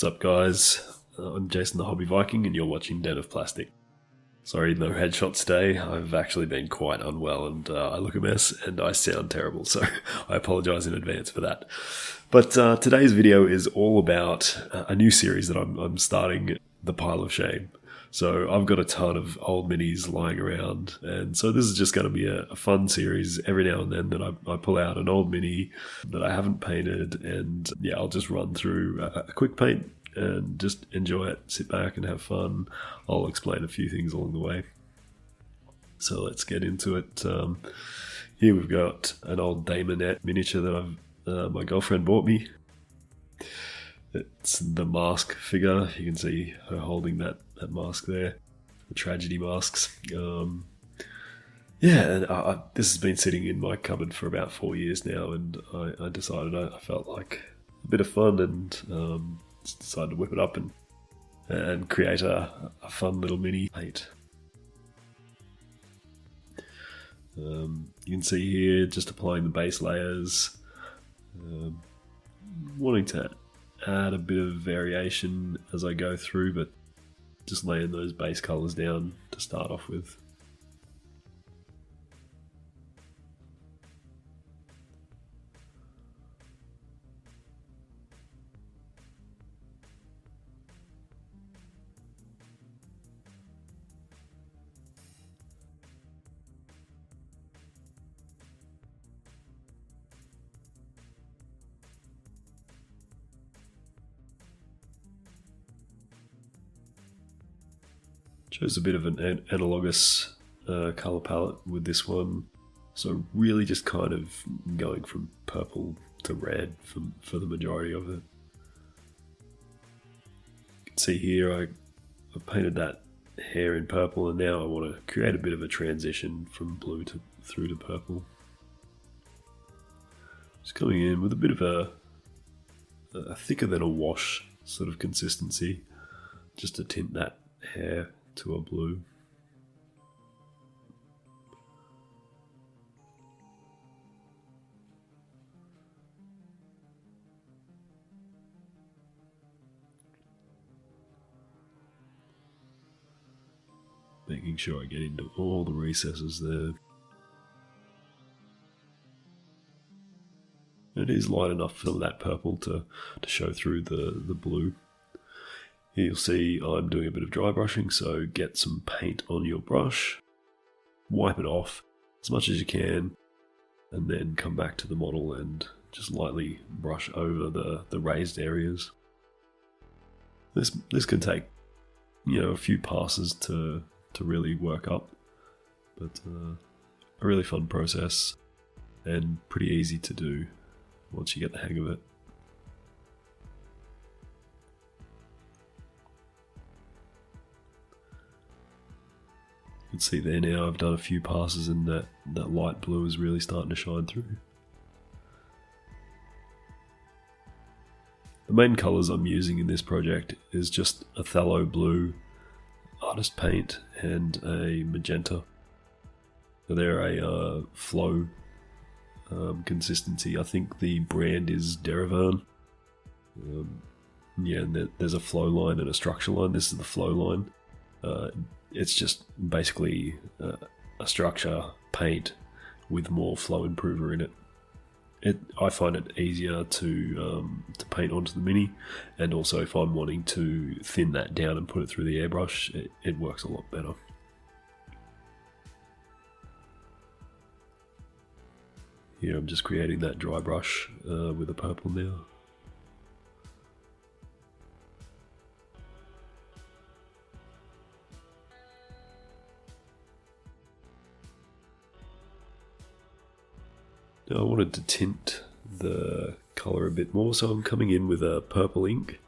up, guys? I'm Jason the Hobby Viking, and you're watching Den of Plastic. Sorry, no headshots today. I've actually been quite unwell, and I look a mess, and I sound terrible, so I apologise in advance for that. But today's video is all about a new series that I'm starting, The Pile of Shame. So I've got a ton of old minis lying around, and so this is just going to be a fun series every now and then that I pull out an old mini that I haven't painted, and yeah, I'll just run through a quick paint and just enjoy it, sit back and have fun. I'll explain a few things along the way. So let's get into it. Here we've got an old Daemonette miniature that my girlfriend bought me. It's the mask figure. You can see her holding that mask there, the tragedy masks. This has been sitting in my cupboard for about 4 years now, and I decided I felt like a bit of fun, and just decided to whip it up and create a fun little mini paint. You can see here just applying the base layers, wanting to add a bit of variation as I go through, but just laying those base colours down to start off with. Chose a bit of an analogous colour palette with this one, so really just kind of going from purple to red for the majority of it. You can see here I've painted that hair in purple, and now I want to create a bit of a transition from blue through to purple. Just coming in with a bit of a thicker than a wash sort of consistency, just to tint that hair to a blue. Making sure I get into all the recesses there. It is light enough for that purple to show through the blue. Here you'll see I'm doing a bit of dry brushing, so get some paint on your brush, wipe it off as much as you can, and then come back to the model and just lightly brush over the raised areas. This can take, a few passes to really work up, but a really fun process and pretty easy to do once you get the hang of it. You can see there now I've done a few passes, and that light blue is really starting to shine through. The main colours I'm using in this project is just a phthalo blue, artist paint, and a magenta. So they're a flow consistency. I think the brand is Derivan. And there's a flow line and a structure line. This is the flow line. It's just basically a structure paint with more flow improver in it. I find it easier to paint onto the mini, and also if I'm wanting to thin that down and put it through the airbrush, it works a lot better. Here I'm just creating that dry brush with the purple now. Now I wanted to tint the colour a bit more, so I'm coming in with a purple ink,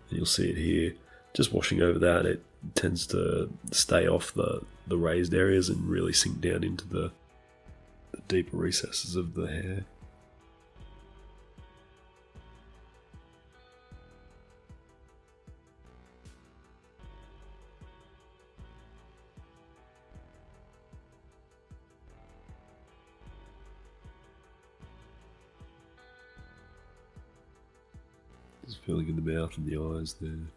and you'll see it here. Just washing over that, it tends to stay off the raised areas and really sink down into the deeper recesses of the hair. Just filling in the mouth and the eyes there. You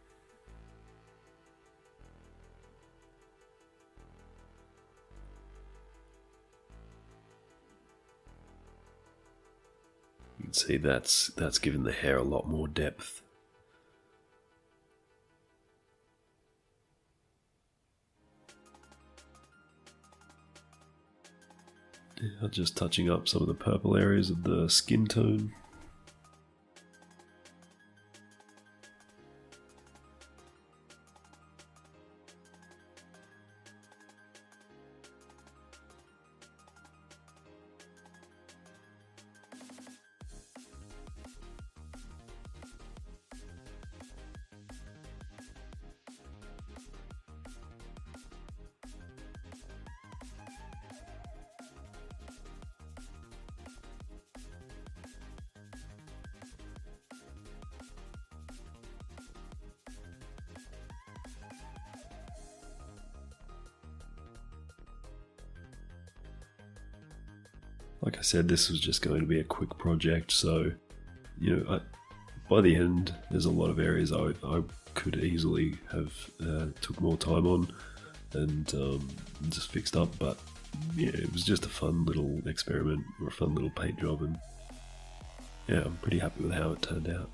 can see that's given the hair a lot more depth. Yeah, just touching up some of the purple areas of the skin tone. Like I said, this was just going to be a quick project, so, by the end, there's a lot of areas I could easily have took more time on and just fixed up, but yeah, it was just a fun little experiment or a fun little paint job, and yeah, I'm pretty happy with how it turned out.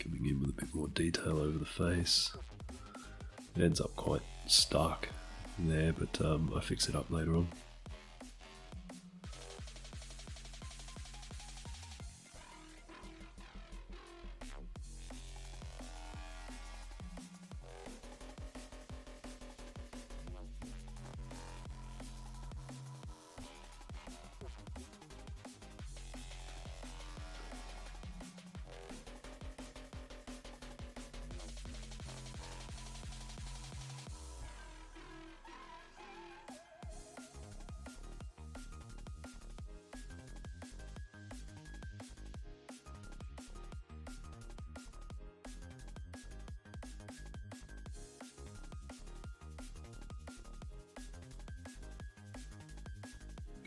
Coming in with a bit more detail over the face. It ends up quite stark there, but I fix it up later on.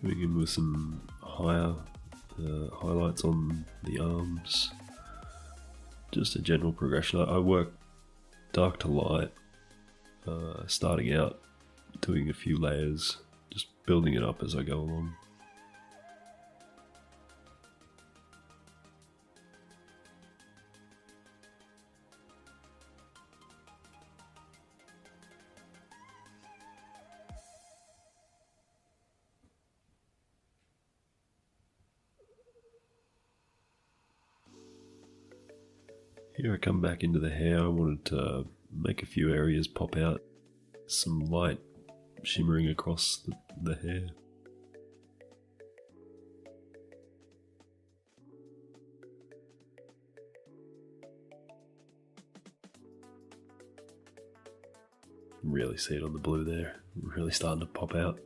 Going in with some higher highlights on the arms. Just a general progression. I work dark to light, starting out, doing a few layers, just building it up as I go along. Here I come back into the hair. I wanted to make a few areas pop out, some light shimmering across the hair. Really see it on the blue there, really starting to pop out.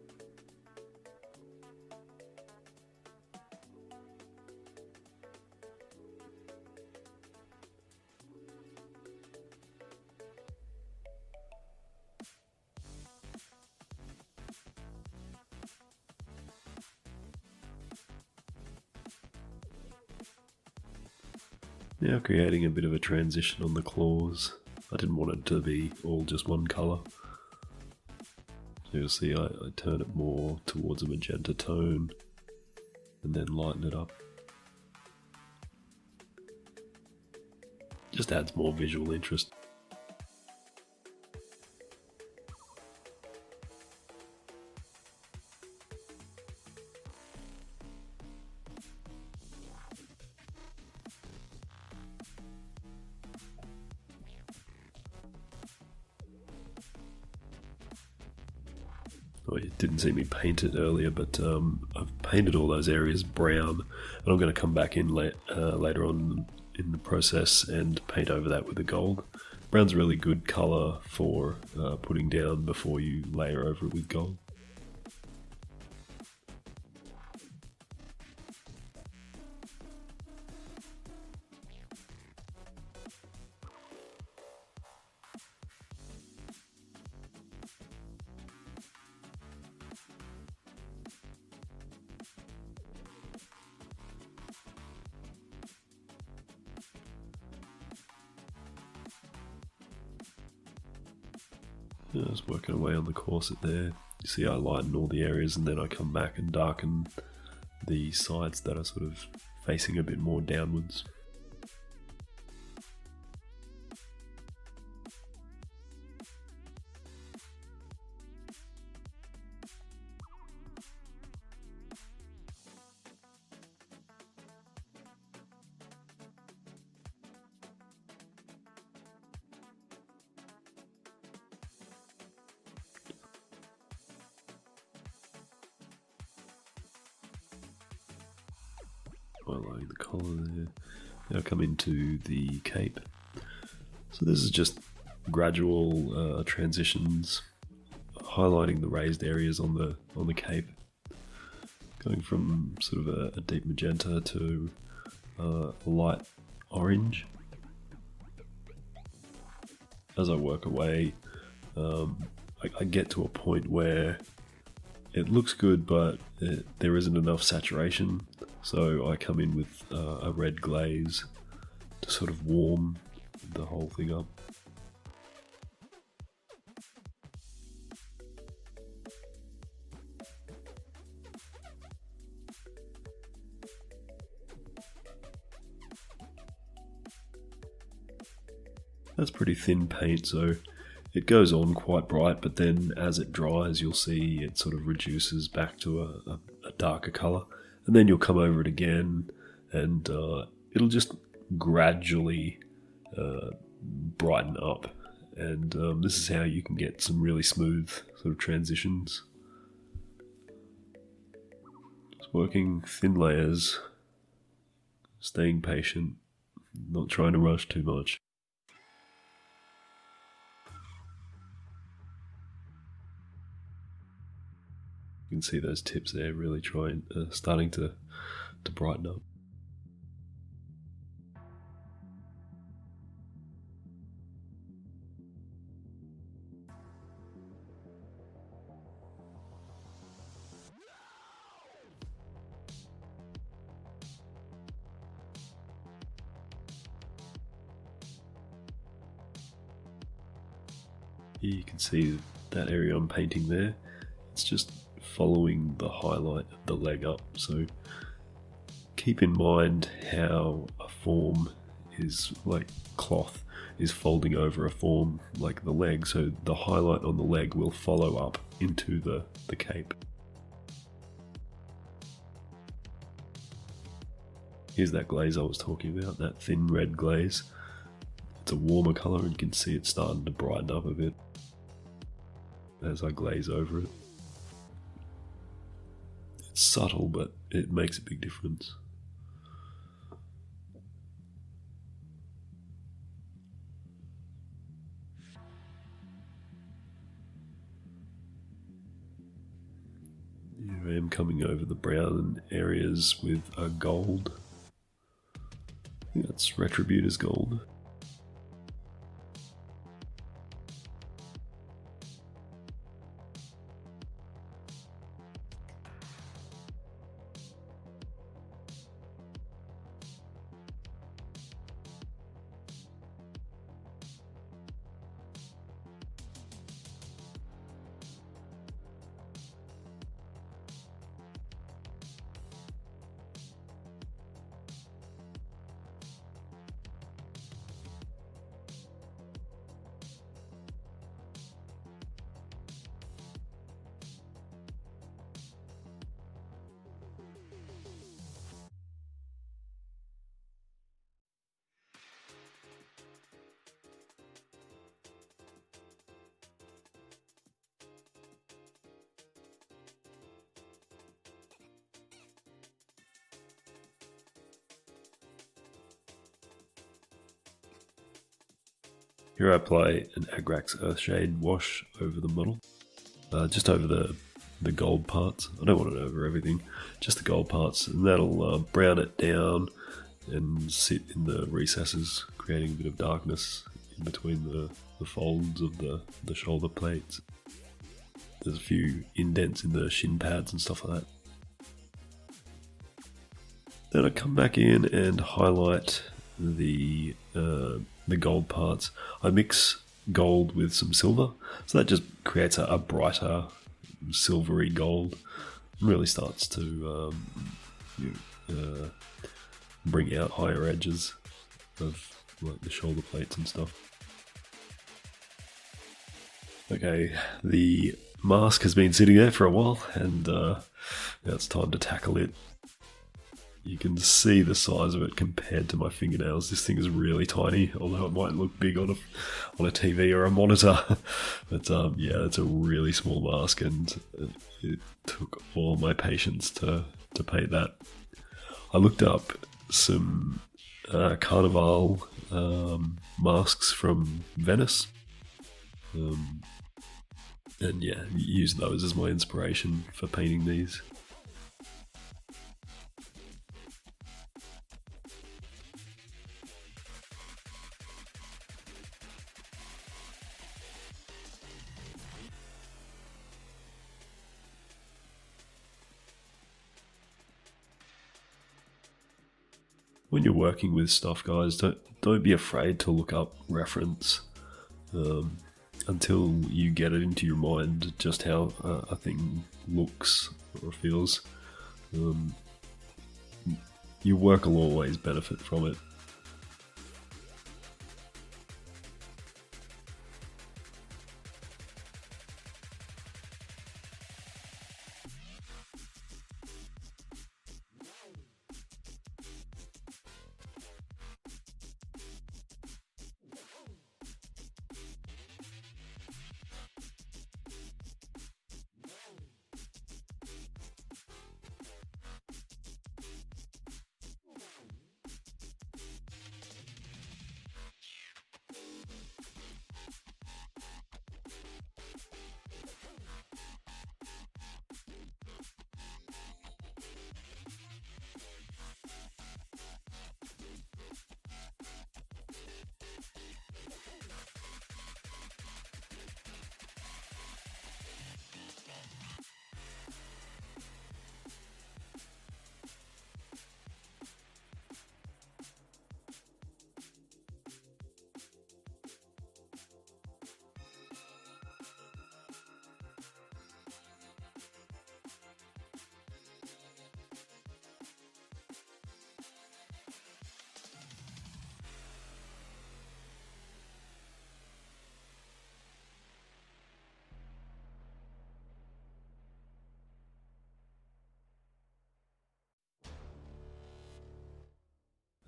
Now creating a bit of a transition on the claws. I didn't want it to be all just one colour. So you'll see I turn it more towards a magenta tone and then lighten it up. Just adds more visual interest. Oh, you didn't see me paint it earlier, but I've painted all those areas brown, and I'm going to come back in later on in the process and paint over that with the gold. Brown's a really good colour for putting down before you layer over it with gold. I was working away on the corset there. You see I lighten all the areas and then I come back and darken the sides that are sort of facing a bit more downwards. Highlighting the collar there. Now come into the cape. So this is just gradual transitions, highlighting the raised areas on the cape, going from sort of a deep magenta to light orange. As I work away, I get to a point where it looks good, but there isn't enough saturation. So I come in with a red glaze to sort of warm the whole thing up. That's pretty thin paint, so it goes on quite bright, but then as it dries, you'll see it sort of reduces back to a darker colour. And then you'll come over it again, and it'll just gradually brighten up. And this is how you can get some really smooth sort of transitions. Just working thin layers, staying patient, not trying to rush too much. You can see those tips there really starting to brighten up. Here you can see that area I'm painting there. It's just following the highlight of the leg up, so keep in mind how a form is like cloth is folding over a form like the leg, so the highlight on the leg will follow up into the cape. Here's that glaze I was talking about, that thin red glaze. It's a warmer colour and you can see it starting to brighten up a bit as I glaze over it. It's subtle, but it makes a big difference. Here I am coming over the brown areas with a gold. I think that's Retributor's gold. Here I apply an Agrax Earthshade wash over the model, just over the gold parts. I don't want it over everything, just the gold parts, and that'll brown it down and sit in the recesses, creating a bit of darkness in between the folds of the shoulder plates. There's a few indents in the shin pads and stuff like that. Then I come back in and highlight the gold parts. I mix gold with some silver. So that just creates a brighter silvery gold. Really starts to bring out higher edges of like the shoulder plates and stuff. Okay, the mask has been sitting there for a while, and now it's time to tackle it. You can see the size of it compared to my fingernails. This thing is really tiny, although it might look big on a TV or a monitor. But yeah, it's a really small mask, and it took all my patience to paint that. I looked up some Carnival masks from Venice, and yeah, used those as my inspiration for painting these. When you're working with stuff, guys, don't be afraid to look up reference until you get it into your mind just how a thing looks or feels. Your work will always benefit from it.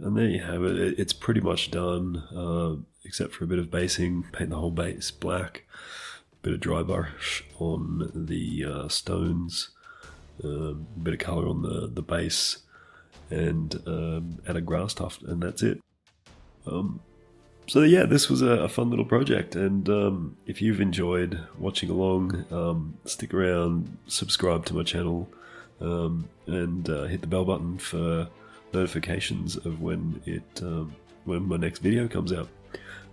And there you have it. It's pretty much done, except for a bit of basing. Paint the whole base black. Bit of dry brush on the stones. Bit of colour on the base. And add a grass tuft, and that's it. So yeah, this was a fun little project. And if you've enjoyed watching along, stick around, subscribe to my channel, and hit the bell button for notifications of when my next video comes out.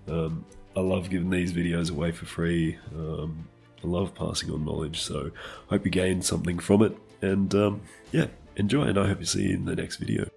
I love giving these videos away for free. I love passing on knowledge, so hope you gain something from it. And yeah, enjoy, and I hope to see you in the next video.